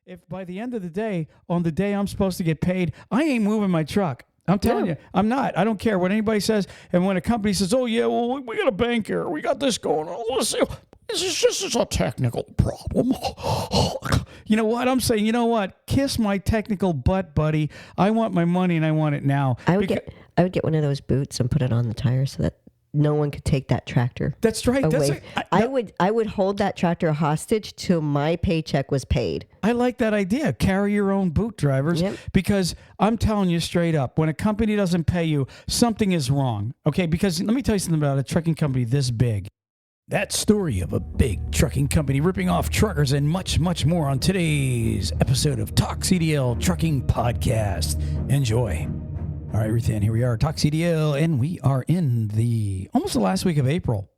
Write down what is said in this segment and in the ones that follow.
if by the end of the day, on the day I'm supposed to get paid, I ain't moving my truck. I'm telling you, I'm not. I don't care what anybody says. And when a company says, oh, yeah, well, we got a bank here. We got this going on. Let's see. This is just a technical problem. You know what? I'm saying, you know what? Kiss my technical butt, buddy. I want my money and I want it now. I would get one of those boots and put it on the tire so that no one could take that tractor. That's right. Away. I would hold that tractor hostage till my paycheck was paid. I like that idea. Carry your own boot, drivers. Yep. Because I'm telling you straight up, when a company doesn't pay you, something is wrong. Okay? Because let me tell you something about a trucking company this big. That story of a big trucking company ripping off truckers and much, much more on today's episode of TalkCDL Trucking Podcast. Enjoy. All right, Ruthann, here we are, TalkCDL, and we are in almost the last week of April.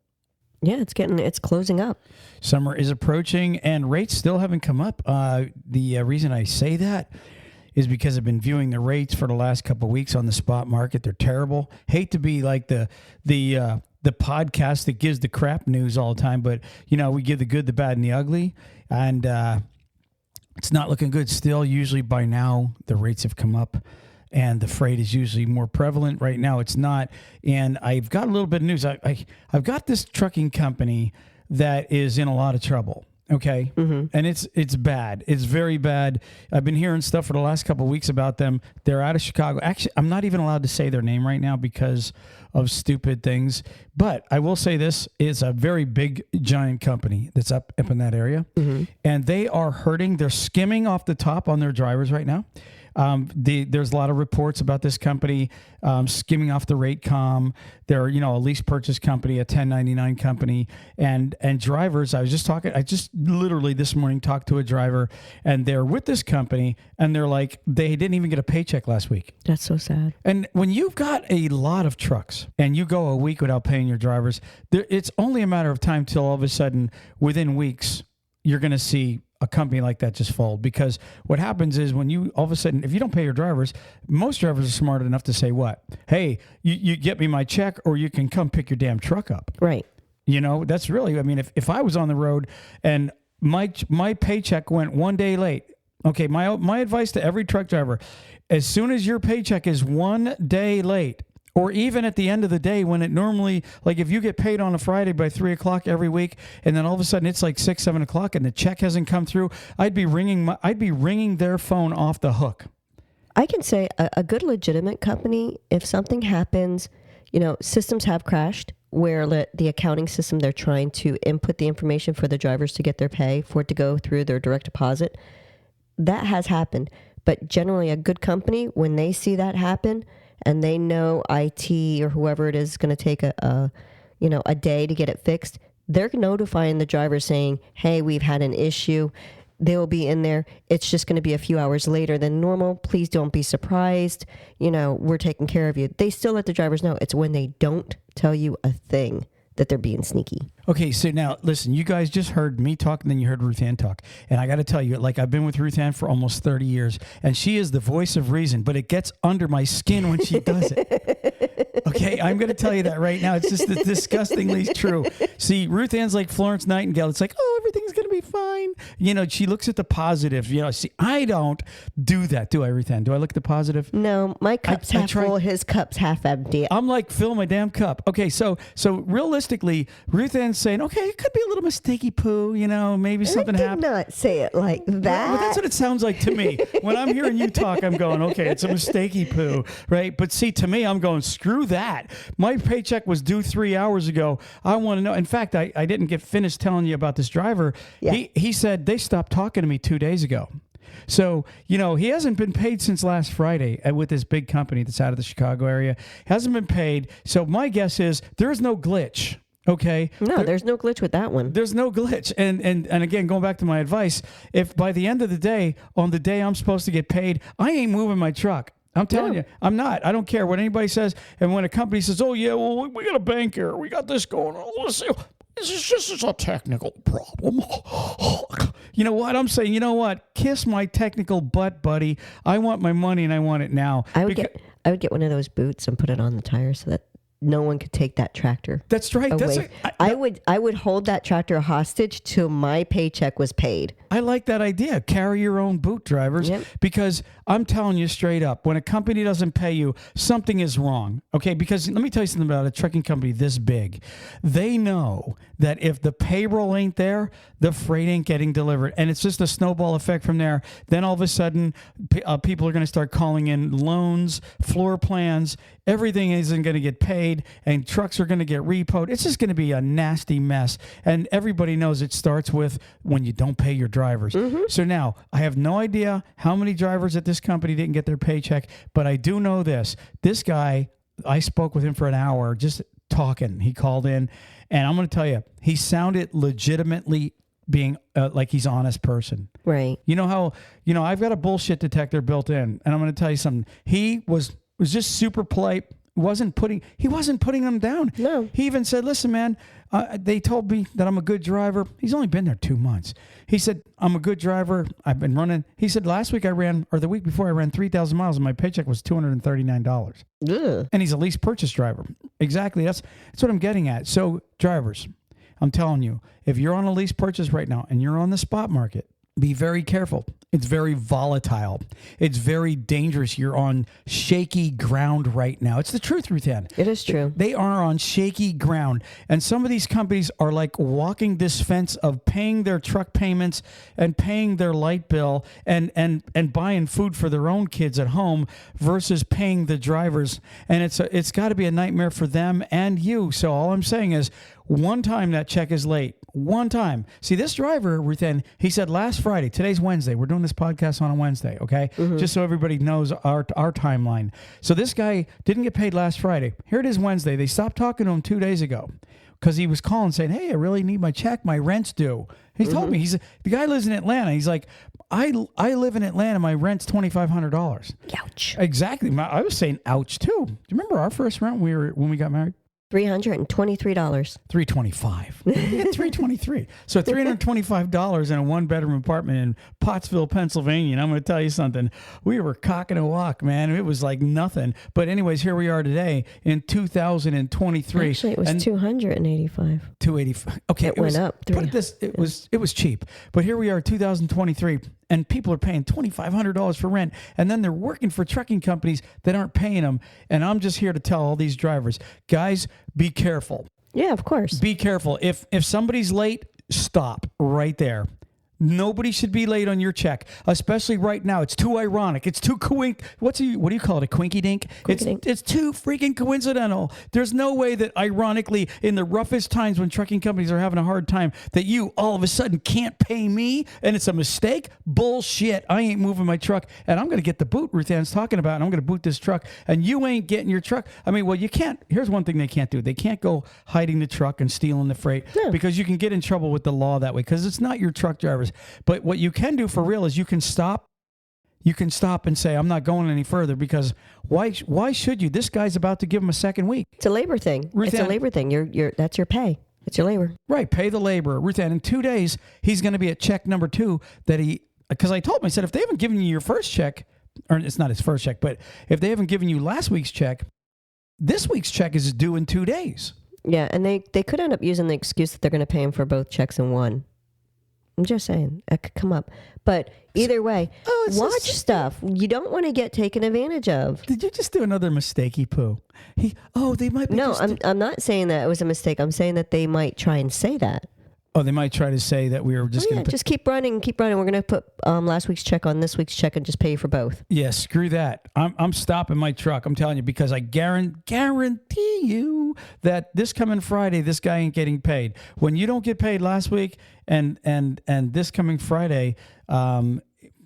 Yeah, it's closing up. Summer is approaching, and rates still haven't come up. The reason I say that is because I've been viewing the rates for the last couple of weeks on the spot market. They're terrible. Hate to be like the podcast that gives the crap news all the time, but we give the good, the bad, and the ugly, and it's not looking good still. Usually by now the rates have come up. And the freight is usually more prevalent. Right now, it's not. And I've got a little bit of news. I've got this trucking company that is in a lot of trouble. Okay, and it's bad. It's very bad. I've been hearing stuff for the last couple of weeks about them. They're out of Chicago. Actually, I'm not even allowed to say their name right now because of stupid things. But I will say this is a very big, giant company that's up in that area, and they are hurting. They're skimming off the top on their drivers right now. There's a lot of reports about this company skimming off the rate com. They're, a lease purchase company, a 1099 company, and drivers. I just literally this morning talked to a driver, and they're with this company, and they're like, they didn't even get a paycheck last week. That's so sad. And when you've got a lot of trucks and you go a week without paying your drivers, it's only a matter of time till all of a sudden, within weeks, you're going to see a company like that just fold. Because what happens is when you all of a sudden, if you don't pay your drivers, most drivers are smart enough to say what? Hey, you get me my check, or you can come pick your damn truck up. Right. That's really, I mean, if I was on the road and my paycheck went 1 day late, okay, my advice to every truck driver, as soon as your paycheck is 1 day late, or even at the end of the day when it normally, like if you get paid on a Friday by 3 o'clock every week, and then all of a sudden it's like 6, 7 o'clock and the check hasn't come through, I'd be ringing their phone off the hook. I can say a good legitimate company, if something happens, systems have crashed where the accounting system, they're trying to input the information for the drivers to get their pay, for it to go through their direct deposit. That has happened. But generally a good company, when they see that happen, and they know IT or whoever it is going to take a day to get it fixed, they're notifying the driver saying, hey, we've had an issue. They will be in there. It's just going to be a few hours later than normal. Please don't be surprised. We're taking care of you. They still let the drivers know. It's when they don't tell you a thing that they're being sneaky. Okay, so now, listen, you guys just heard me talk, and then you heard Ruthann talk. And I got to tell you, I've been with Ruthann for almost 30 years, and she is the voice of reason, but it gets under my skin when she does it. Okay, I'm going to tell you that right now. It's just disgustingly true. See, Ruthann's like Florence Nightingale. It's like, oh, everything's going to be fine. She looks at the positive. See, I don't do that, do I, Ruthann? Do I look at the positive? No, my cup's half full, his cup's half empty. I'm like, fill my damn cup. Okay, so realistically, Ruthann's saying, okay, it could be a little mistakey poo, maybe something happened. I did not say it like that. Well, that's what it sounds like to me. When I'm hearing you talk, I'm going, okay, it's a mistakey poo, right? But see, to me, I'm going, screw that. My paycheck was due 3 hours ago. I want to know. In fact, I didn't get finished telling you about this driver. Yeah. He said they stopped talking to me 2 days ago. So, he hasn't been paid since last Friday with this big company that's out of the Chicago area. Hasn't been paid. So my guess is there's no glitch. Okay. No, there's no glitch with that one. There's no glitch. And again, going back to my advice, if by the end of the day, on the day I'm supposed to get paid, I ain't moving my truck. I'm telling you, I'm not. I don't care what anybody says. And when a company says, oh, yeah, well, we got a bank here. We got this going on. Let's see. This is just a technical problem. You know what? I'm saying, you know what? Kiss my technical butt, buddy. I want my money and I want it now. I would get one of those boots and put it on the tire so that no one could take that tractor. That's right. Away. I would hold that tractor hostage till my paycheck was paid. I like that idea. Carry your own boot, drivers, because I'm telling you straight up, when a company doesn't pay you, something is wrong. Okay, because let me tell you something about a trucking company this big. They know that if the payroll ain't there, the freight ain't getting delivered, and it's just a snowball effect from there. Then all of a sudden, people are going to start calling in loans, floor plans. Everything isn't going to get paid, and trucks are going to get repoed. It's just going to be a nasty mess, and everybody knows it starts with when you don't pay your drivers. So now, I have no idea how many drivers at this company didn't get their paycheck, but I do know this. This guy, I spoke with him for an hour just talking. He called in, and I'm going to tell you, he sounded legitimately being like he's an honest person. Right. You know how, I've got a bullshit detector built in, and I'm going to tell you something. He was just super polite. He wasn't putting them down. No. He even said, listen, man, they told me that I'm a good driver. He's only been there 2 months. He said, I'm a good driver. I've been running. He said, the week before I ran 3,000 miles and my paycheck was $239. Ugh. And he's a lease purchase driver. Exactly. That's what I'm getting at. So drivers, I'm telling you, if you're on a lease purchase right now and you're on the spot market, be very careful. It's very volatile. It's very dangerous. You're on shaky ground right now. It's the truth, Ruth Ann. It is true. They are on shaky ground. And some of these companies are like walking this fence of paying their truck payments and paying their light bill and buying food for their own kids at home versus paying the drivers. And it's got to be a nightmare for them and you. So all I'm saying is, one time that check is late. One time. See, this driver, Ruth Ann, he said last Friday, today's Wednesday. We're doing this podcast on a Wednesday, okay? Just so everybody knows our timeline. So this guy didn't get paid last Friday. Here it is Wednesday. They stopped talking to him 2 days ago because he was calling saying, hey, I really need my check. My rent's due. He told me, the guy lives in Atlanta. He's like, I live in Atlanta. My rent's $2,500. Ouch. Exactly. I was saying ouch too. Do you remember our first rent when we got married? $323. $325. Yeah, $323. So $325 in a one-bedroom apartment in Pottsville, Pennsylvania. And I'm going to tell you something. We were cock and a walk, man. It was like nothing. But anyways, here we are today in 2023. Actually, it was $285. $285. Okay, it went up. It was cheap. But here we are, 2023. And people are paying $2,500 for rent. And then they're working for trucking companies that aren't paying them. And I'm just here to tell all these drivers, guys, be careful. Yeah, of course. Be careful. If somebody's late, stop right there. Nobody should be late on your check, especially right now. It's too ironic. It's too what do you call it? A quinky dink? It's too freaking coincidental. There's no way that ironically in the roughest times when trucking companies are having a hard time that you all of a sudden can't pay me and it's a mistake. Bullshit. I ain't moving my truck and I'm going to get the boot Ruth Ann's talking about and I'm going to boot this truck and you ain't getting your truck. I mean, well, you can't. Here's one thing they can't do. They can't go hiding the truck and stealing the freight because you can get in trouble with the law that way because it's not your truck drivers. But what you can do for real is you can stop and say, I'm not going any further because why should you? This guy's about to give him a second week. It's a labor thing. It's a labor thing. That's your pay. It's your labor. Right. Pay the laborer. Ruth Ann, in 2 days, he's going to be at check number 2 because I told him, I said, if they haven't given you your first check, or it's not his first check, but if they haven't given you last week's check, this week's check is due in 2 days. Yeah. And they could end up using the excuse that they're going to pay him for both checks in one. I'm just saying, that could come up. But either way, watch stuff. You don't want to get taken advantage of. Did you just do another mistakey poo? They might be. No, I'm not saying that it was a mistake. I'm saying that they might try and say that. Oh, they might try to say that we were just going to just keep running. We're going to put last week's check on this week's check and just pay you for both. Yeah, screw that. I'm stopping my truck. I'm telling you because I guarantee you that this coming Friday, this guy ain't getting paid. When you don't get paid last week and this coming Friday,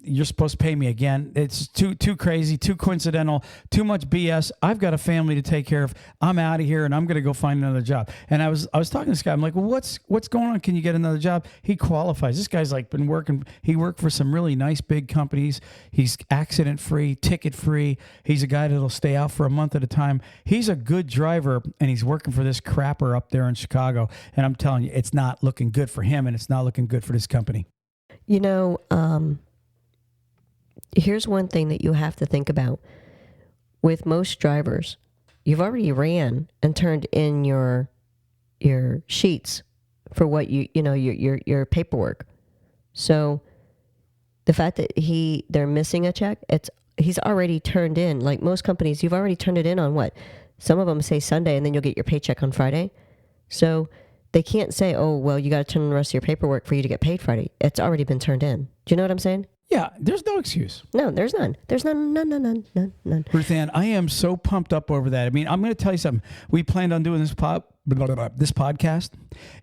you're supposed to pay me again. It's too crazy, too coincidental, too much BS. I've got a family to take care of. I'm out of here and I'm going to go find another job. And I was talking to this guy. I'm like, well, what's going on? Can you get another job? He qualifies. This guy's like been working. He worked for some really nice big companies. He's accident free, ticket free. He's a guy that'll stay out for a month at a time. He's a good driver and he's working for this crapper up there in Chicago. And I'm telling you, it's not looking good for him and it's not looking good for this company. Here's one thing that you have to think about. With most drivers, you've already ran and turned in your sheets for what your paperwork. So the fact that they're missing a check, he's already turned in. Like most companies, you've already turned it in on what? Some of them say Sunday, and then you'll get your paycheck on Friday. So they can't say, oh, well, you got to turn in the rest of your paperwork for you to get paid Friday. It's already been turned in. Do you know what I'm saying? Yeah, there's no excuse. No, there's none. There's none. Ruth Ann, I am so pumped up over that. I mean, I'm going to tell you something. We planned on doing this podcast,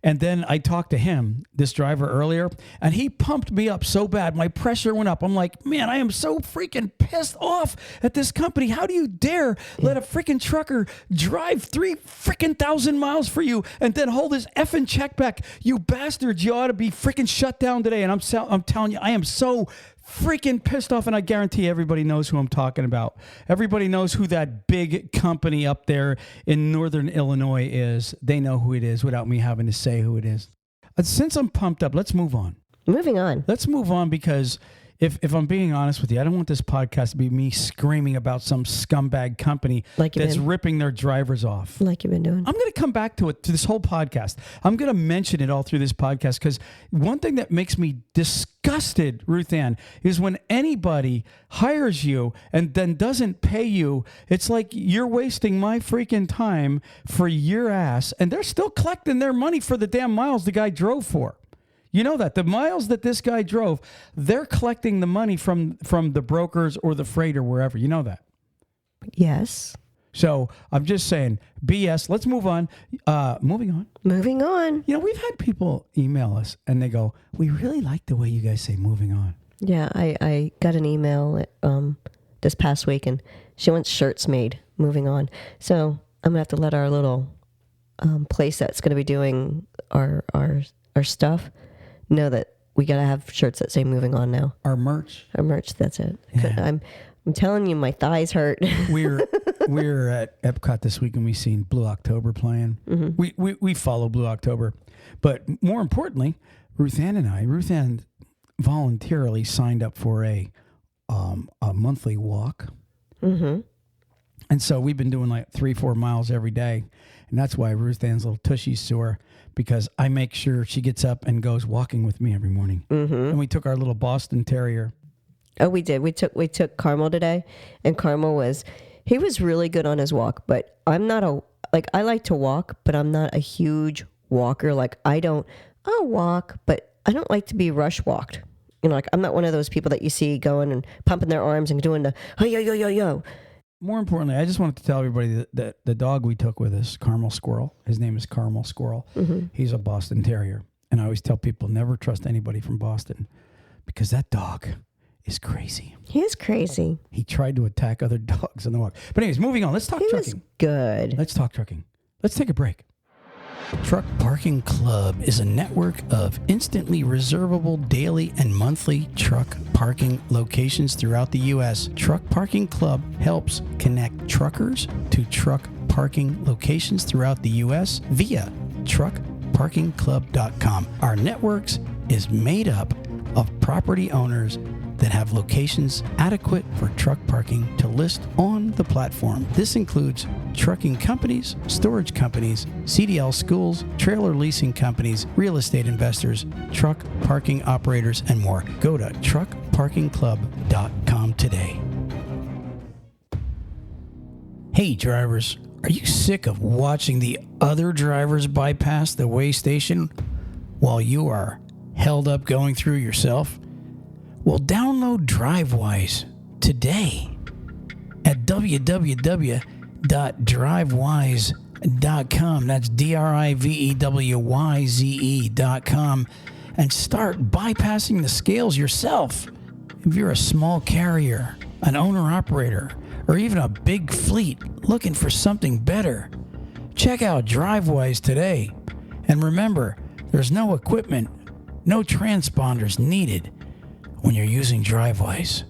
and then I talked to him, this driver, earlier, and he pumped me up so bad. My pressure went up. I'm like, man, I am so freaking pissed off at this company. How do you dare let a freaking trucker drive 3,000 miles for you and then hold his effing check back? You bastards, you ought to be freaking shut down today. And I'm telling you, I am so freaking pissed off, and I guarantee everybody knows who I'm talking about. Everybody knows who that big company up there in northern Illinois is. They know who it is without me having to say who it is. Since I'm pumped up, let's move on. Moving on. Let's move on, because if I'm being honest with you, I don't want this podcast to be me screaming about some scumbag company that's ripping their drivers off. Like you've been doing. I'm going to come back to this whole podcast. I'm going to mention it all through this podcast, because one thing that makes me disgusted, Ruth Ann, is when anybody hires you and then doesn't pay you. It's like you're wasting my freaking time for your ass, and they're still collecting their money for the damn miles the guy drove for. You know that the miles that this guy drove, they're collecting the money from the brokers or the freight or wherever. You know that? Yes. So I'm just saying, BS. Let's move on. Moving on. You know, we've had people email us and they go, "We really like the way you guys say moving on." Yeah, I got an email this past week, and she wants shirts made. Moving on. So I'm gonna have to let our little place that's gonna be doing our stuff know that we gotta have shirts that say "moving on" now. Our merch. That's it. Yeah. I'm telling you, my thighs hurt. We're at Epcot this week, and we seen Blue October playing. Mm-hmm. We follow Blue October, but more importantly, Ruth Ann voluntarily signed up for a monthly walk. Mm-hmm. And so we've been doing like 3-4 miles every day, and that's why Ruth Ann's little tushy's sore, because I make sure she gets up and goes walking with me every morning. Mm-hmm. And we took our little Boston Terrier. Oh, we did. We took Carmel today, and Carmel was really good on his walk. But I'm not I like to walk, but I'm not a huge walker. Like I'll walk, but I don't like to be rush walked. You know, like I'm not one of those people that you see going and pumping their arms and doing the yo. More importantly, I just wanted to tell everybody that the dog we took with us, Carmel Squirrel, his name is Carmel Squirrel. Mm-hmm. He's a Boston Terrier. And I always tell people, never trust anybody from Boston, because that dog is crazy. He is crazy. He tried to attack other dogs on the walk. But anyways, moving on. Let's talk trucking. Was good. Let's talk trucking. Let's take a break. Truck Parking Club is a network of instantly reservable daily and monthly truck parking locations throughout the U.S. Truck Parking Club helps connect truckers to truck parking locations throughout the U.S. via truckparkingclub.com. Our networks is made up of property owners that have locations adequate for truck parking to list on the platform. This includes trucking companies, storage companies, CDL schools, trailer leasing companies, real estate investors, truck parking operators, and more. Go to truckparkingclub.com today. Hey drivers, are you sick of watching the other drivers bypass the weigh station while you are held up going through yourself? Well, download Drivewyze today at www.drivewyze.com. That's DRIVEWYZE.com, and start bypassing the scales yourself. If you're a small carrier, an owner-operator, or even a big fleet looking for something better, check out Drivewyze today. And remember, there's no equipment, no transponders needed when you're using Drivewyze.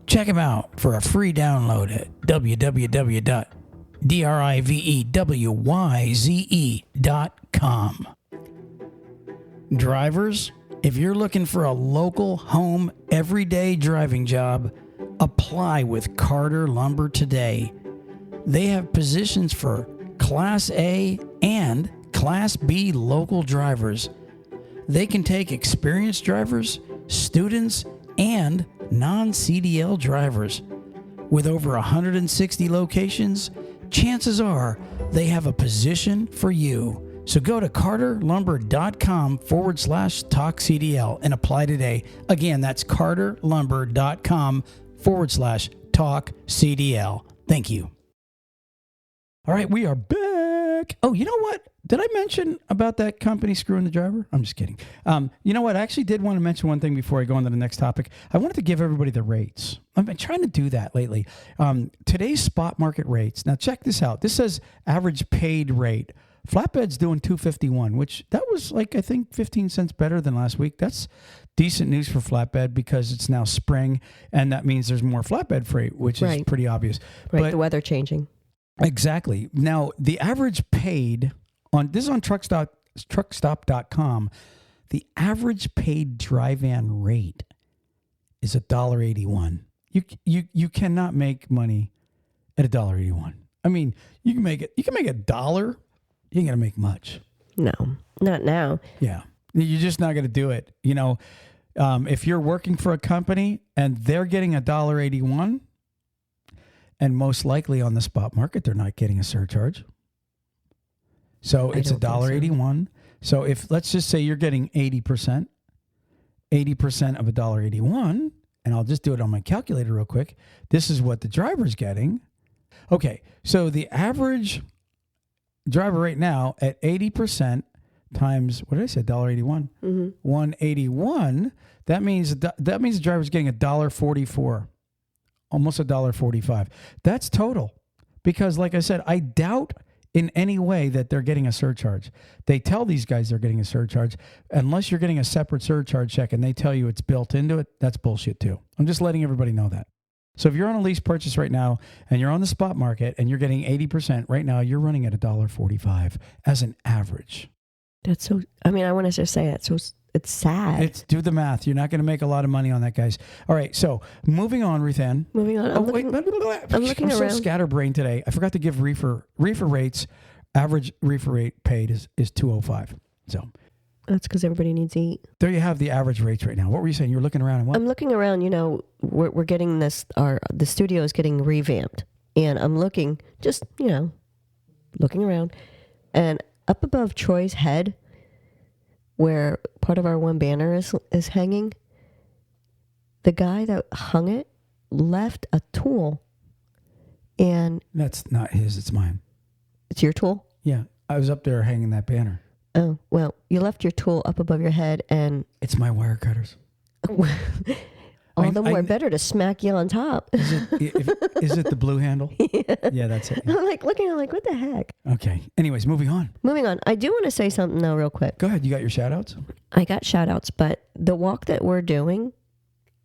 Check them out for a free download at www.drivewyze.com. Drivers, if you're looking for a local, home, everyday driving job, apply with Carter Lumber today. They have positions for Class A and Class B local drivers. They can take experienced drivers, students, and non-CDL drivers. With over 160 locations, chances are they have a position for you. So go to carterlumber.com/TalkCDL and apply today. Again, that's carterlumber.com/TalkCDL. Thank you. All right, we are back. Oh, you know what? Did I mention about that company screwing the driver? I'm just kidding. You know what? I actually did want to mention one thing before I go on to the next topic. I wanted to give everybody the rates. I've been trying to do that lately. Today's spot market rates. Now, check this out. This says average paid rate. Flatbed's doing $251, which that was like, I think, 15 cents better than last week. That's decent news for flatbed because it's now spring, and that means there's more flatbed freight, which is pretty obvious. Right, but the weather changing. Exactly. Now, the average paid this is on truckstop.com. The average paid dry van rate is $1.81. You cannot make money at $1.81. I mean, you can make $1. You ain't gonna make much. No, not now. Yeah, you're just not gonna do it. You know, if you're working for a company and they're getting $1.81. And most likely on the spot market, they're not getting a surcharge. So it's $1.81. So if, let's just say you're getting 80% of $1.81, and I'll just do it on my calculator real quick. This is what the driver's getting. Okay, so the average driver right now at 80% times, what did I say, $1.81? 181, that means the driver's getting $1.44. Almost $1.45. That's total. Because like I said, I doubt in any way that they're getting a surcharge. They tell these guys they're getting a surcharge. Unless you're getting a separate surcharge check and they tell you it's built into it, that's bullshit too. I'm just letting everybody know that. So if you're on a lease purchase right now and you're on the spot market and you're getting 80% right now, you're running at $1.45 as an average. That's so, I mean, I want to just say that. So it's sad. Do the math. You're not going to make a lot of money on that, guys. All right. So moving on, Ruth Ann. Moving on. I'm looking I'm so scatterbrained today. I forgot to give reefer rates. Average reefer rate paid is $205. So that's because everybody needs to eat. There you have the average rates right now. What were you saying? You're looking around and what? I'm looking around. You know, we're getting this. The studio is getting revamped, and I'm looking, just looking around, and up above Troy's head, where part of our one banner is hanging, the guy that hung it left a tool. And that's not his, it's mine. It's your tool? Yeah. I was up there hanging that banner. Oh, well, you left your tool up above your head and... It's my wire cutters. All the more better to smack you on top. Is it the blue handle? Yeah, that's it. Yeah. I'm like looking, I'm like, what the heck? Okay. Anyways, moving on. I do want to say something though real quick. Go ahead. You got your shout outs? I got shout outs, but the walk that we're doing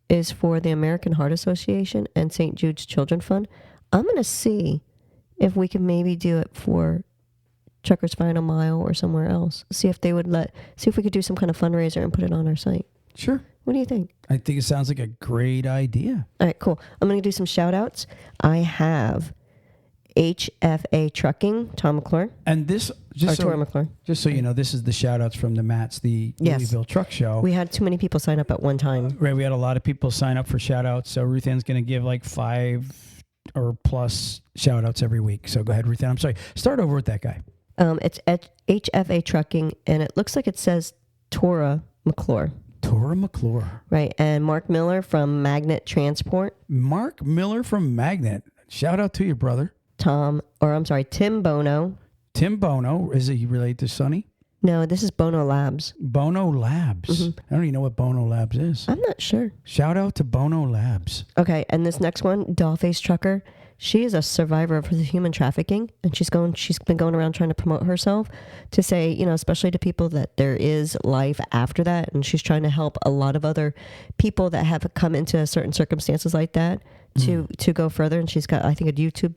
is for the American Heart Association and St. Jude's Children Fund. I'm going to see if we can maybe do it for Truckers Final Mile or somewhere else. See if we could do some kind of fundraiser and put it on our site. Sure. What do you think? I think it sounds like a great idea. All right, cool. I'm going to do some shout outs. I have HFA Trucking, Tom McClure. And this, just so you know, this is the shout outs from the Mats, the Louisville Truck Show. We had too many people sign up at one time. Right. We had a lot of people sign up for shout outs. So Ruth Ann's going to give like 5 or plus shout outs every week. So go ahead, Ruth Ann. I'm sorry. Start over with that guy. It's at HFA Trucking, and it looks like it says Tora McClure. Tora McClure. Right. And Mark Miller from Magnet Transport. Mark Miller from Magnet. Shout out to you, brother. Tim Bono. Tim Bono. Is he related to Sonny? No, this is Bono Labs. Bono Labs. Mm-hmm. I don't even know what Bono Labs is. I'm not sure. Shout out to Bono Labs. Okay. And this next one, Dollface Trucker. She is a survivor of human trafficking, and she's been going around trying to promote herself to say, especially to people that there is life after that. And she's trying to help a lot of other people that have come into certain circumstances like that to go further. And she's got, I think, a YouTube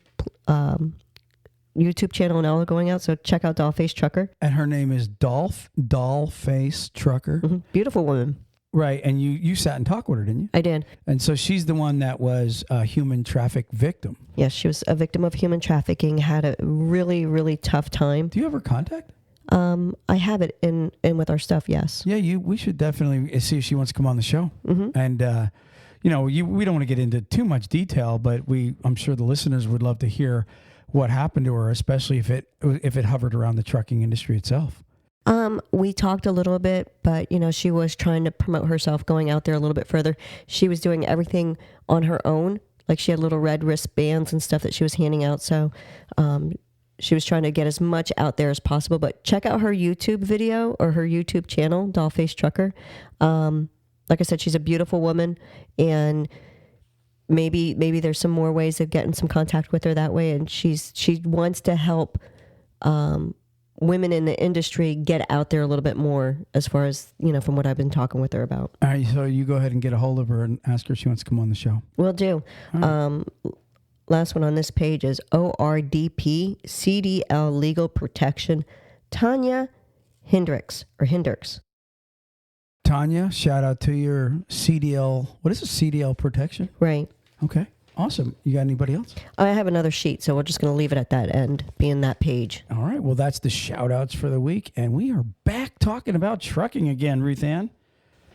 channel and all going out. So check out Dollface Trucker. And her name is Dollface Trucker. Mm-hmm. Beautiful woman. Right. And you sat and talked with her, didn't you? I did. And so she's the one that was a human traffic victim. Yes, she was a victim of human trafficking, had a really, really tough time. Do you have her contact? I have it in with our stuff, yes. Yeah, we should definitely see if she wants to come on the show. Mm-hmm. And, we don't want to get into too much detail, but I'm sure the listeners would love to hear what happened to her, especially if it hovered around the trucking industry itself. We talked a little bit, but she was trying to promote herself, going out there a little bit further. She was doing everything on her own. Like she had little red wristbands and stuff that she was handing out. So, she was trying to get as much out there as possible, but check out her YouTube video or her YouTube channel, Dollface Trucker. Like I said, she's a beautiful woman, and maybe there's some more ways of getting some contact with her that way. And she wants to help, women in the industry get out there a little bit more, as far as, from what I've been talking with her about. All right. So you go ahead and get a hold of her and ask her if she wants to come on the show. Will do. Last one on this page is ORDP CDL Legal Protection, Tanya Hendricks. Tanya, shout out to your CDL. What is a CDL protection? Right. Okay. Awesome. You got anybody else? I have another sheet, so we're just going to leave it at that end, being that page. All right. Well, that's the shout outs for the week. And we are back talking about trucking again, Ruth Ann.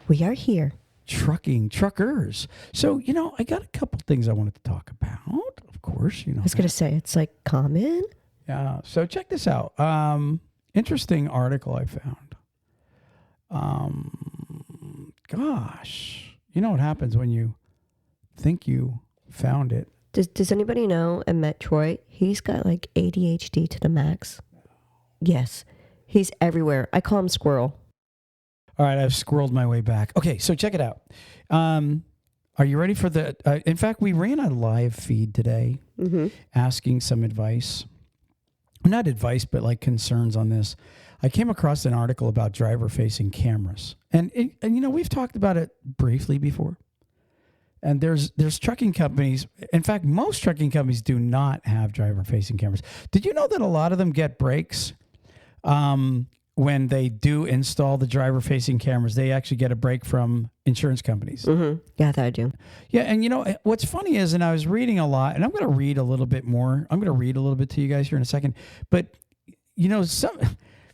We are here. Truckers. So, I got a couple things I wanted to talk about. Of course, I was going to say, it's like common. Yeah. So check this out. Interesting article I found. Gosh, you know what happens when you think you found it? Does anybody know and met Troy? He's got like ADHD to the max. Yes. He's everywhere. I call him Squirrel. All right, I've squirreled my way back. Okay, so check it out. Are you ready for the... in fact, we ran a live feed today asking some advice. Not advice, but like concerns on this. I came across an article about driver-facing cameras. And we've talked about it briefly before. And there's trucking companies... In fact, most trucking companies do not have driver-facing cameras. Did you know that a lot of them get breaks? When they do install the driver-facing cameras, they actually get a break from insurance companies. Mm-hmm. Yeah, that I do. Yeah, and what's funny is, and I was reading a lot, and I'm going to read a little bit more. I'm going to read a little bit to you guys here in a second. But,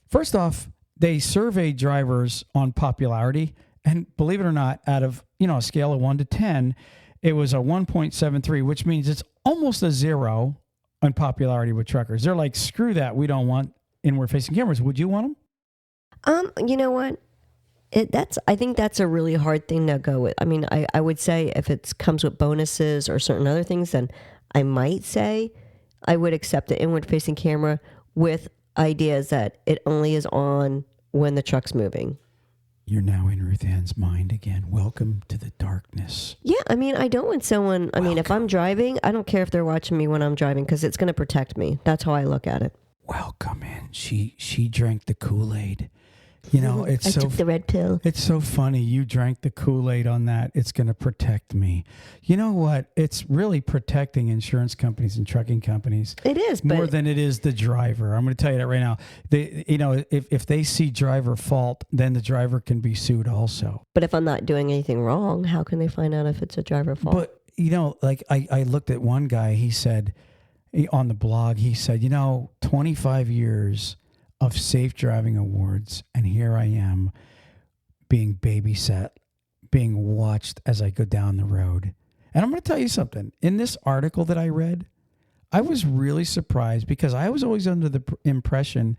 first off, they survey drivers on popularity, and believe it or not, out of, a scale of 1 to 10, it was a 1.73, which means it's almost a 0 on popularity with truckers. They're like, screw that, we don't want inward-facing cameras. Would you want them? You know what? I think that's a really hard thing to go with. I mean, I would say if it comes with bonuses or certain other things, then I might say I would accept the inward-facing camera with ideas that it only is on when the truck's moving. You're now in Ruth Ann's mind again. Welcome to the darkness. Yeah, I mean, I don't want someone... I mean, if I'm driving, I don't care if they're watching me when I'm driving, because it's going to protect me. That's how I look at it. Welcome in. She drank the Kool-Aid. I took the red pill. It's so funny. You drank the Kool-Aid on that. It's going to protect me. You know what? It's really protecting insurance companies and trucking companies. It is, more than it is the driver. I'm going to tell you that right now. If they see driver fault, then the driver can be sued also. But if I'm not doing anything wrong, how can they find out if it's a driver fault? But I looked at one guy. He said on the blog, 25 years of safe driving awards, and here I am being babysat, being watched as I go down the road. And I'm going to tell you something. In this article that I read, I was really surprised, because I was always under the impression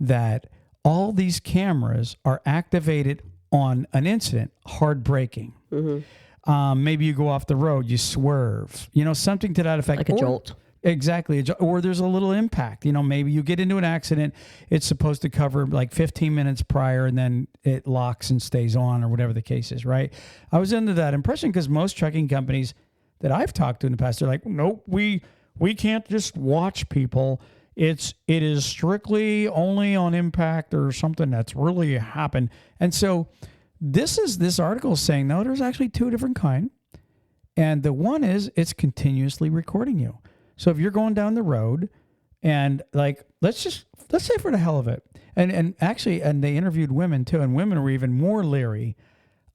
that all these cameras are activated on an incident, hard braking. Mm-hmm. Maybe you go off the road, you swerve, something to that effect. Like a jolt. Exactly. Or there's a little impact. Maybe you get into an accident. It's supposed to cover like 15 minutes prior, and then it locks and stays on, or whatever the case is, right? I was under that impression, because most trucking companies that I've talked to in the past, they're like, nope, we can't just watch people. It is strictly only on impact or something that's really happened. And so this article is saying, no, there's actually two different kinds. And the one is, it's continuously recording you. So if you're going down the road, and let's say for the hell of it, and they interviewed women too, and women were even more leery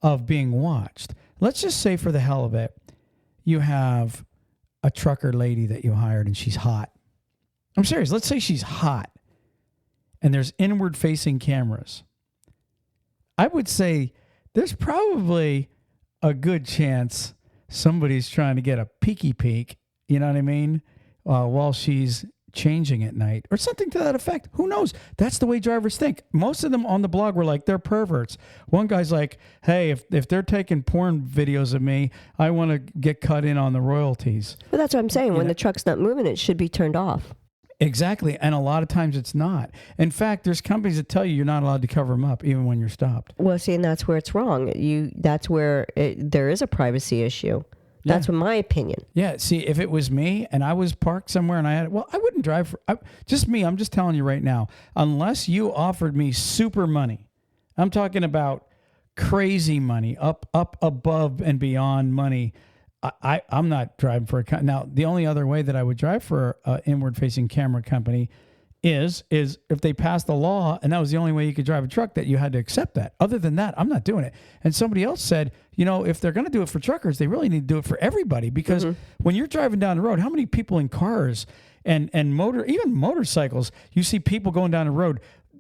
of being watched. Let's just say for the hell of it, you have a trucker lady that you hired and she's hot. I'm serious. Let's say she's hot and there's inward facing cameras. I would say there's probably a good chance somebody's trying to get a peeky peek, you know what I mean, while she's changing at night or something to that effect. Who knows? That's the way drivers think. Most of them on the blog were like, they're perverts. One guy's like, hey, if they're taking porn videos of me, I want to get cut in on the royalties. But that's what I'm saying. When the truck's not moving, it should be turned off. Exactly. And a lot of times it's not. In fact, there's companies that tell you you're not allowed to cover them up even when you're stopped. Well, see, and that's where it's wrong. That's where there is a privacy issue. That's my opinion. Yeah. See, if it was me and I was parked somewhere and I wouldn't drive just me. I'm just telling you right now, unless you offered me super money, I'm talking about crazy money, up above and beyond money. I'm not driving for a now. The only other way that I would drive for an inward facing camera company is if they passed the law and that was the only way you could drive a truck, that you had to accept that. Other than that, I'm not doing it. And somebody else said, if they're going to do it for truckers, they really need to do it for everybody, because when you're driving down the road, how many people in cars and even motorcycles, you see people going down the road,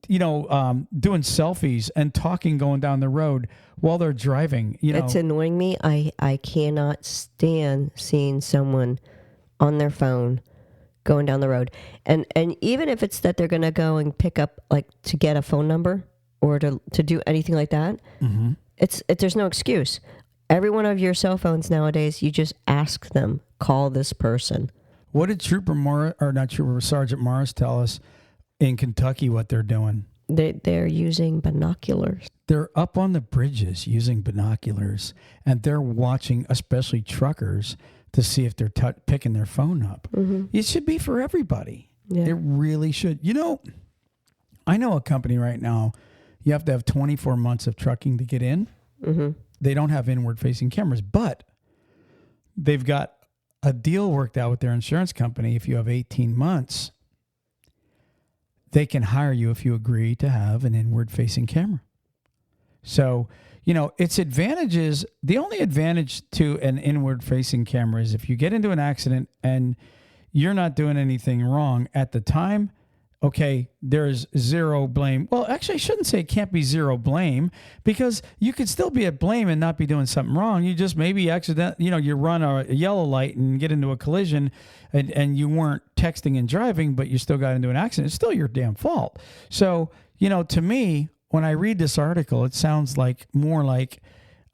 doing selfies and talking going down the road while they're driving. It's annoying me. I cannot stand seeing someone on their phone going down the road. And even if it's that they're going to go and pick up, like, to get a phone number or to do anything like that, there's no excuse. Every one of your cell phones nowadays, you just ask them, call this person. What did Sergeant Morris tell us in Kentucky what they're doing? They're using binoculars. They're up on the bridges using binoculars, and they're watching, especially truckers, to see if they're picking their phone up. It should be for everybody. Yeah. It really should. I know a company right now, you have to have 24 months of trucking to get in. They don't have inward-facing cameras, but they've got a deal worked out with their insurance company. If you have 18 months, they can hire you if you agree to have an inward-facing camera. So, its advantages, the only advantage to an inward-facing camera is if you get into an accident and you're not doing anything wrong at the time, okay, there's zero blame. Well, actually, I shouldn't say it can't be zero blame, because you could still be at blame and not be doing something wrong. You just maybe you run a yellow light and get into a collision and you weren't texting and driving, but you still got into an accident. It's still your damn fault. So, to me, when I read this article, it sounds like more like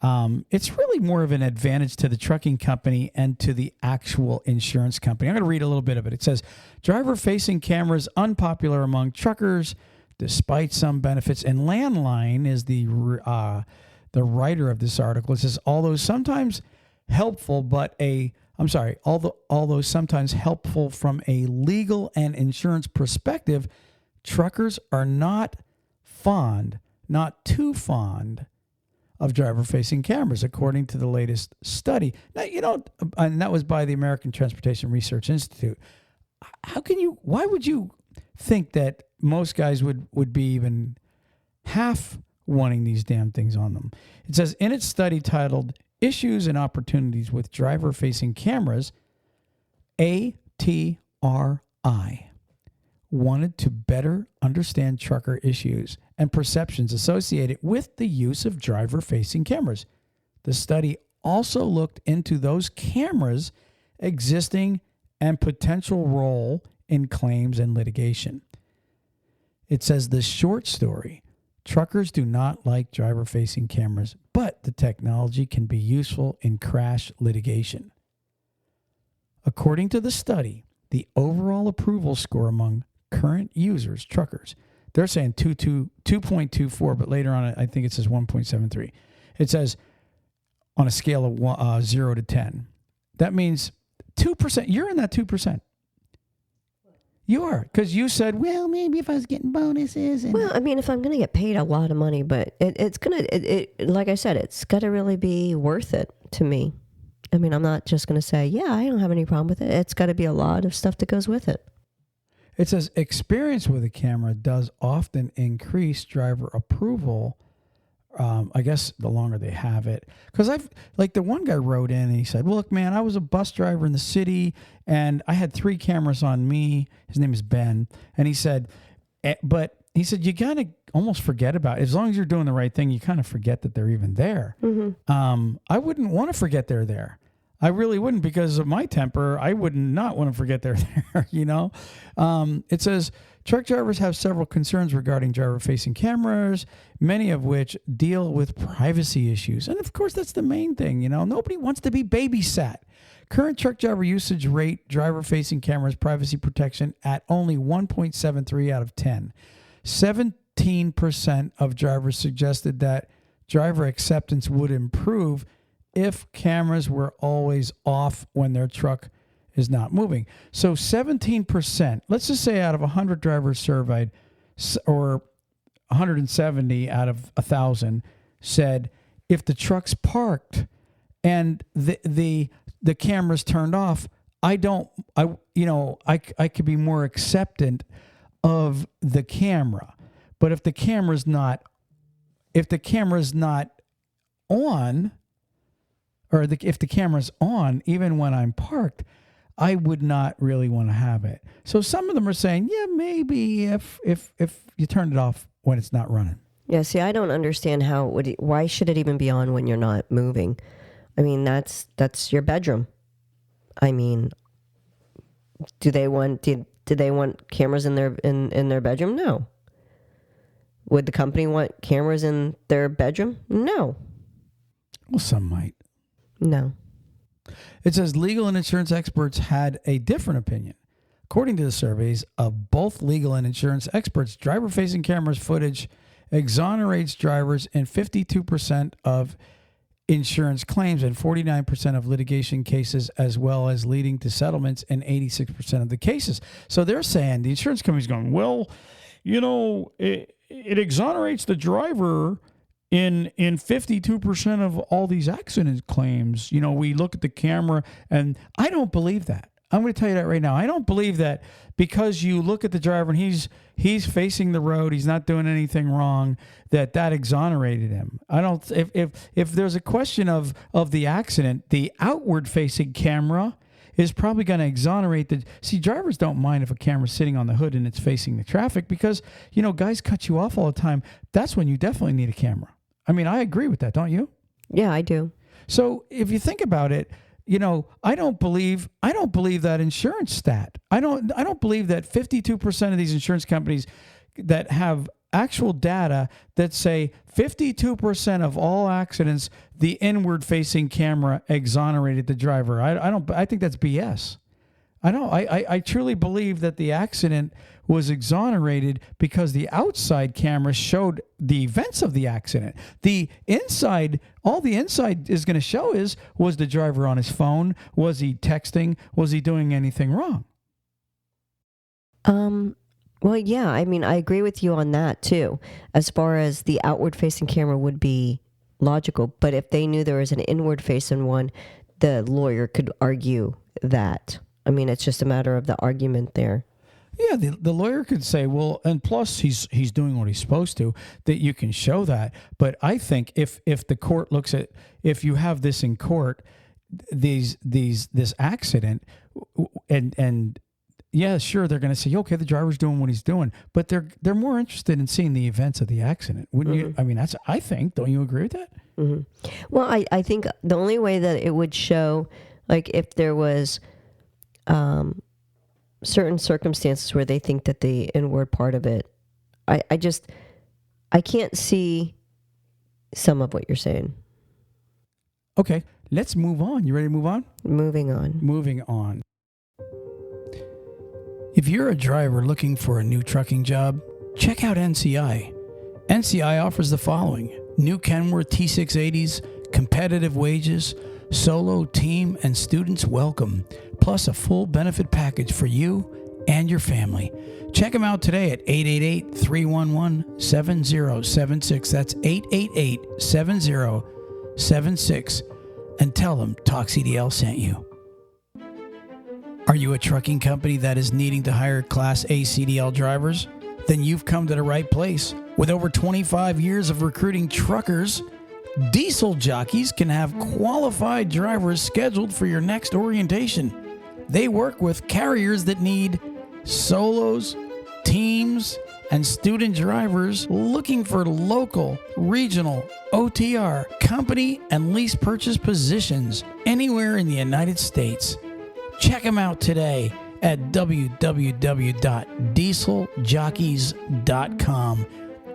it's really more of an advantage to the trucking company and to the actual insurance company. I'm going to read a little bit of it. It says, driver-facing cameras unpopular among truckers, despite some benefits. And Landline is the writer of this article. It says, although sometimes helpful from a legal and insurance perspective, truckers are not too fond of driver-facing cameras, according to the latest study. Now, and that was by the American Transportation Research Institute. Why would you think that most guys would be even half wanting these damn things on them? It says, in its study titled Issues and Opportunities with Driver-Facing Cameras, ATRI wanted to better understand trucker issues and perceptions associated with the use of driver-facing cameras. The study also looked into those cameras' existing and potential role in claims and litigation. It says the short story, truckers do not like driver-facing cameras, but the technology can be useful in crash litigation. According to the study, the overall approval score among current users, truckers, they're saying 2.24, but later on I think it says 1.73. It says on a scale of 0 to 10. That means 2%. You're in that 2%. You are, because you said, well, maybe if I was getting bonuses. Well, I mean, if I'm going to get paid a lot of money, but it's going to, like I said, it's got to really be worth it to me. I mean, I'm not just going to say, yeah, I don't have any problem with it. It's got to be a lot of stuff that goes with it. It says experience with a camera does often increase driver approval I guess the longer they have it. Because the one guy wrote in and he said, look, man, I was a bus driver in the city and I had 3 cameras on me. His name is Ben. And he said, but he said, you kind of almost forget about it. As long as you're doing the right thing, you kind of forget that they're even there. Mm-hmm. I wouldn't want to forget they're there. I really wouldn't, because of my temper. I would not want to forget they're there, It says, truck drivers have several concerns regarding driver-facing cameras, many of which deal with privacy issues. And of course, that's the main thing, Nobody wants to be babysat. Current truck driver usage rate driver-facing cameras privacy protection at only 1.73 out of 10. 17% of drivers suggested that driver acceptance would improve if cameras were always off when their truck is not moving. So 17%, let's just say out of 100 drivers surveyed, or 170 out of 1,000 said, if the truck's parked and the camera's turned off, I could be more acceptant of the camera. But if the camera's not on, or if the camera's on, even when I'm parked, I would not really want to have it. So some of them are saying, yeah, maybe if you turn it off when it's not running. Yeah, see, I don't understand why should it even be on when you're not moving? I mean, that's your bedroom. I mean, do they want cameras in their bedroom? No. Would the company want cameras in their bedroom? No. Well, some might. No. It says legal and insurance experts had a different opinion. According to the surveys of both legal and insurance experts, driver-facing cameras footage exonerates drivers in 52% of insurance claims and 49% of litigation cases, as well as leading to settlements in 86% of the cases. So they're saying, the insurance company's going, well, it exonerates the driver in 52% of all these accident claims. We look at the camera, and I don't believe that. I'm going to tell you that right now. I don't believe that because you look at the driver and he's facing the road, he's not doing anything wrong, that exonerated him. I don't. If there's a question of the accident, the outward facing camera is probably going to exonerate the. See, drivers don't mind if a camera's sitting on the hood and it's facing the traffic because guys cut you off all the time. That's when you definitely need a camera. I mean, I agree with that, don't you? Yeah, I do. So if you think about it, I don't believe that insurance stat. I don't believe that 52% of these insurance companies that have actual data that say 52% of all accidents, the inward facing camera exonerated the driver. I think that's BS. I truly believe that the accident was exonerated because the outside camera showed the events of the accident. All the inside is going to show was the driver on his phone? Was he texting? Was he doing anything wrong? Well, yeah, I mean, I agree with you on that too. As far as the outward facing camera would be logical, but if they knew there was an inward facing one, the lawyer could argue that. I mean, it's just a matter of the argument there. Yeah, the lawyer could say, well, and plus he's doing what he's supposed to, that you can show that. But I think if the court looks at, if you have this in court, this accident, and yeah, sure, they're going to say, okay, the driver's doing what he's doing, but they're more interested in seeing the events of the accident, wouldn't you? I mean, I think, don't you agree with that? Mm-hmm. Well, I think the only way that it would show, like if there was certain circumstances where they think that the inward part of it, I can't see some of what you're saying. Okay, let's move on. You ready to move on? Moving on. If you're a driver looking for a new trucking job, check out NCI. NCI offers the following: new Kenworth T680s, competitive wages, solo, team, and students welcome, plus a full benefit package for you and your family. Check them out today at 888-311-7076. That's 888-7076. And tell them TalkCDL sent you. Are you a trucking company that is needing to hire Class A CDL drivers? Then you've come to the right place. With over 25 years of recruiting truckers, Diesel Jockeys can have qualified drivers scheduled for your next orientation. They work with carriers that need solos, teams, and student drivers looking for local, regional, OTR, company, and lease purchase positions anywhere in the United States. Check them out today at www.dieseljockeys.com.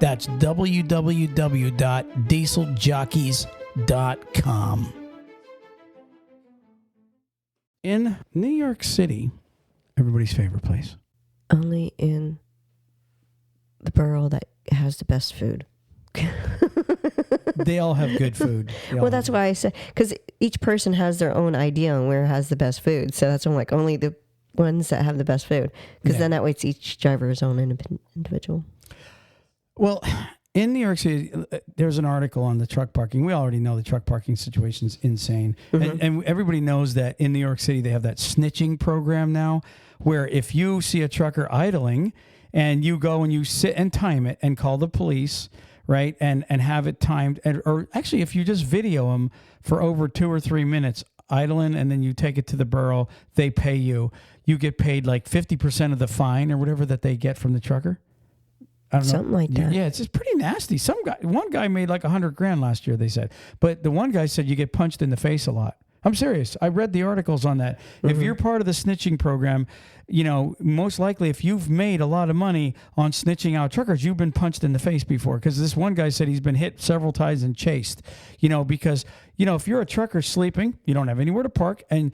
That's www.dieseljockeys.com. In New York City, everybody's favorite place. Only in the borough that has the best food. They all have good food. Well, that's why I said, because each person has their own idea on where has the best food. So that's why I'm like, only the ones that have the best food. Because then that way it's each driver's own individual. Well, in New York City, there's an article on the truck parking. We already know the truck parking situation is insane. Mm-hmm. And everybody knows that in New York City, they have that snitching program now, where if you see a trucker idling and you go and you sit and time it and call the police, right, and have it timed, or actually if you just video them for over 2 or 3 minutes idling and then you take it to the borough, they pay you. You get paid like 50% of the fine or whatever that they get from the trucker. I don't know. Something like that. Yeah, it's just pretty nasty. One guy made like $100,000 last year, they said. But the one guy said you get punched in the face a lot. I'm serious. I read the articles on that. Mm-hmm. If you're part of the snitching program, most likely if you've made a lot of money on snitching out truckers, you've been punched in the face before. Because this one guy said he's been hit several times and chased, because, if you're a trucker sleeping, you don't have anywhere to park. And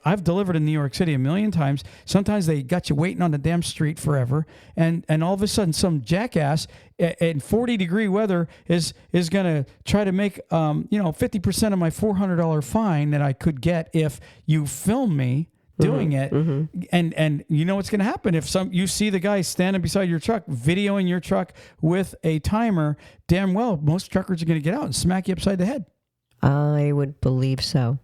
I've delivered in New York City a million times. Sometimes they got you waiting on the damn street forever. And all of a sudden some jackass in 40-degree weather is going to try to make, 50% of my $400 fine that I could get if you film me doing it. Mm-hmm. And you know what's going to happen if you see the guy standing beside your truck videoing your truck with a timer, damn well most truckers are going to get out and smack you upside the head. I would believe so.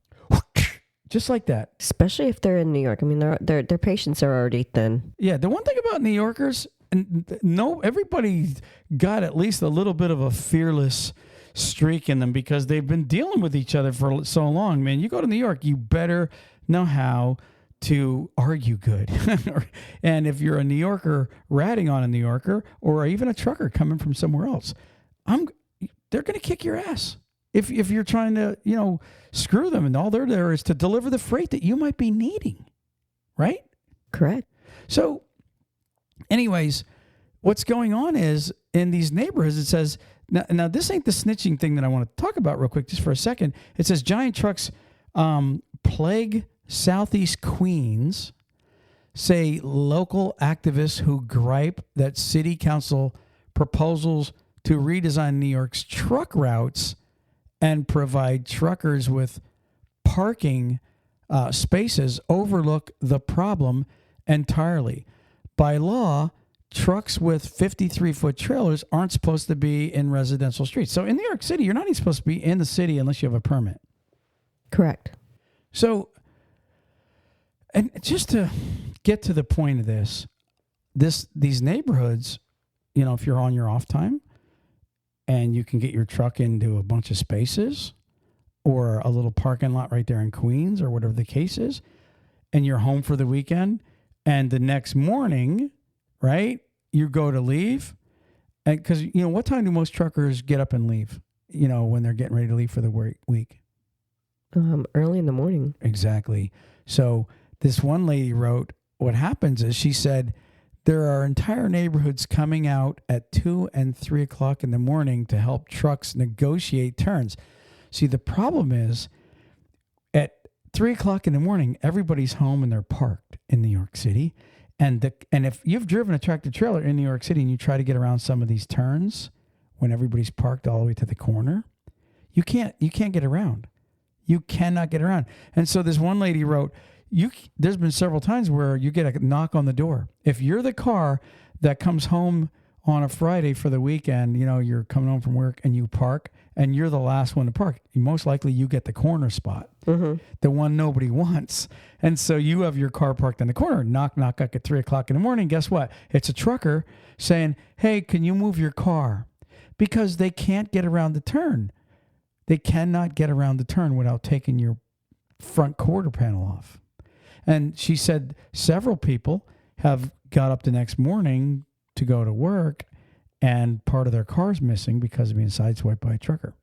Just like that. Especially if they're in New York. I mean, their patience are already thin. Yeah, the one thing about New Yorkers, everybody got at least a little bit of a fearless streak in them because they've been dealing with each other for so long, man. You go to New York, you better know how to argue good. And if you're a New Yorker ratting on a New Yorker or even a trucker coming from somewhere else, they're going to kick your ass. If you're trying to, screw them and all they're there is to deliver the freight that you might be needing, right? Correct. So anyways, what's going on is in these neighborhoods, it says, now this ain't the snitching thing that I want to talk about real quick, just for a second. It says giant trucks plague Southeast Queens, say local activists who gripe that city council proposals to redesign New York's truck routes and provide truckers with parking spaces overlook the problem entirely. By law, trucks with 53-foot trailers aren't supposed to be in residential streets. So in New York City, you're not even supposed to be in the city unless you have a permit. Correct. So, and just to get to the point of these neighborhoods, if you're on your off time and you can get your truck into a bunch of spaces or a little parking lot right there in Queens or whatever the case is, and you're home for the weekend and the next morning, right, you go to leave, and because, what time do most truckers get up and leave, when they're getting ready to leave for the week? Early in the morning. Exactly. So this one lady wrote, what happens is she said, there are entire neighborhoods coming out at 2 and 3 o'clock in the morning to help trucks negotiate turns. See, the problem is at 3 o'clock in the morning, everybody's home and they're parked in New York City. And if you've driven a tractor trailer in New York City and you try to get around some of these turns when everybody's parked all the way to the corner, you can't get around. You cannot get around. And so this one lady wrote, there's been several times where you get a knock on the door. If you're the car that comes home on a Friday for the weekend, you're coming home from work and you park and you're the last one to park, most likely you get the corner spot, the one nobody wants. And so you have your car parked in the corner, knock, knock, knock at 3 o'clock in the morning. Guess what? It's a trucker saying, hey, can you move your car? Because they can't get around the turn. They cannot get around the turn without taking your front quarter panel off. And she said several people have got up the next morning to go to work and part of their car's missing because of being sideswiped by a trucker.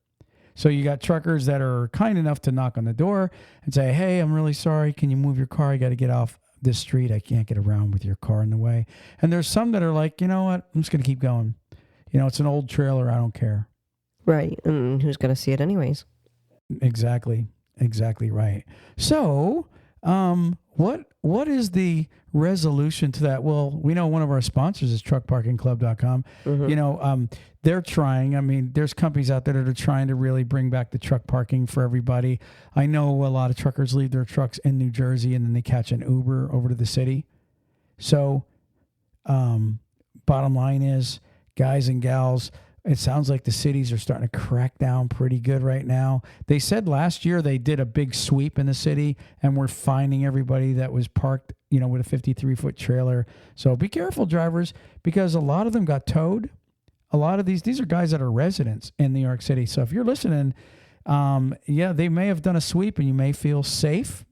So you got truckers that are kind enough to knock on the door and say, hey, I'm really sorry. Can you move your car? I got to get off this street. I can't get around with your car in the way. And there's some that are like, you know what? I'm just going to keep going. You know, it's an old trailer. I don't care. Right. And who's going to see it anyways? Exactly right. So, what is the resolution to that? Well, we know one of our sponsors is truckparkingclub.com. You know, they're trying. I mean, there's companies out there that are trying to really bring back the truck parking for everybody. I know a lot of truckers leave their trucks in New Jersey and then they catch an Uber over to the city. So, bottom line is, guys and gals, it sounds like the cities are starting to crack down pretty good right now. They said last year they did a big sweep in the city and we're finding everybody that was parked, you know, with a 53-foot trailer. So be careful, drivers, because a lot of them got towed. A lot of these are guys that are residents in New York City. So if you're listening, they may have done a sweep and you may feel safe.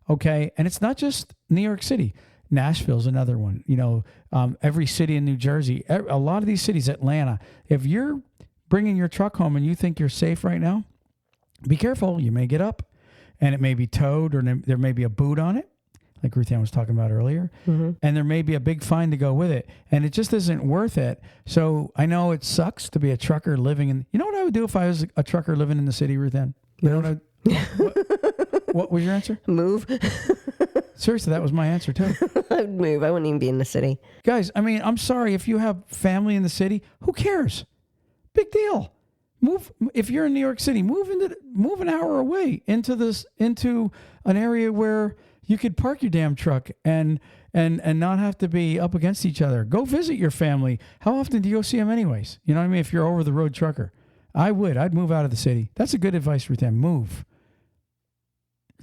Okay. And it's not just New York City. Nashville's another one. You know, every city in New Jersey, a lot of these cities, Atlanta, if you're bringing your truck home and you think you're safe right now, be careful. You may get up and it may be towed or there may be a boot on it, like Ruth Ann was talking about earlier, and there may be a big fine to go with it. And it just isn't worth it. So I know it sucks to be a trucker living in, you know what I would do if I was a trucker living in the city, Ruth Ann? You know what was your answer? Move. Seriously, that was my answer too. I'd move. I wouldn't even be in the city. Guys, I mean, I'm sorry if you have family in the city. Who cares? Big deal. Move. If you're in New York City, move an hour away into an area where you could park your damn truck and not have to be up against each other. Go visit your family. How often do you go see them anyways? You know what I mean? If you're over the road trucker, I'd move out of the city. That's a good advice for them. Move.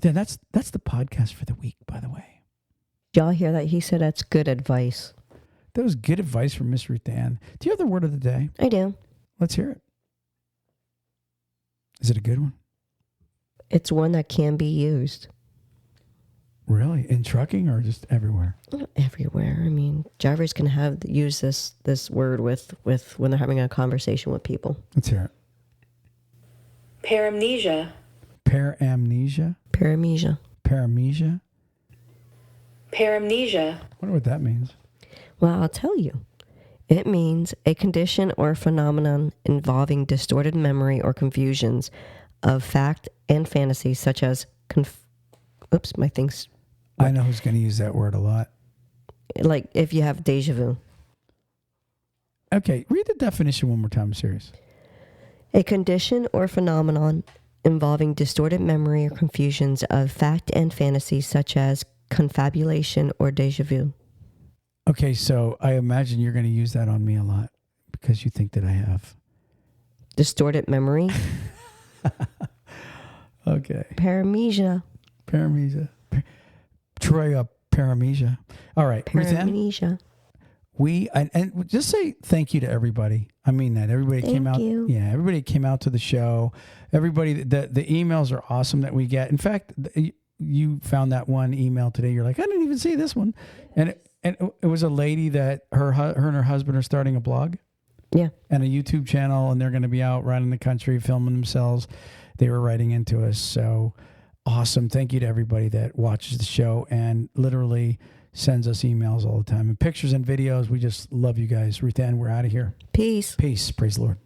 Then that's the podcast for the week, by the way. Did y'all hear that? He said that's good advice. That was good advice from Miss Ruth Ann. Do you have the word of the day? I do. Let's hear it. Is it a good one? It's one that can be used. Really? In trucking or just everywhere? Everywhere. I mean, drivers can use this word with when they're having a conversation with people. Let's hear it. Paramnesia. Paramnesia? Paramnesia. Paramnesia? Paramnesia. I wonder what that means. Well, I'll tell you. It means a condition or phenomenon involving distorted memory or confusions of fact and fantasy, such as I know who's going to use that word a lot. Like if you have deja vu. Okay, read the definition one more time. I'm serious. A condition or phenomenon involving distorted memory or confusions of fact and fantasy, such as confabulation or deja vu. Okay, so I imagine you're going to use that on me a lot because you think that I have. Distorted memory. Okay. Paramnesia. Troy, paramnesia. All right. Paramnesia. And just say thank you to everybody. I mean that. Everybody came out. You. Yeah, everybody came out to the show. Everybody, the emails are awesome that we get. In fact, you found that one email today. You're like, I didn't even see this one. And it was a lady that her and her husband are starting a blog. Yeah. And a YouTube channel, and they're going to be out riding the country, filming themselves. They were writing into us. So awesome. Thank you to everybody that watches the show and literally sends us emails all the time and pictures and videos. We just love you guys. Ruth Ann, we're out of here. Peace. Peace. Praise the Lord.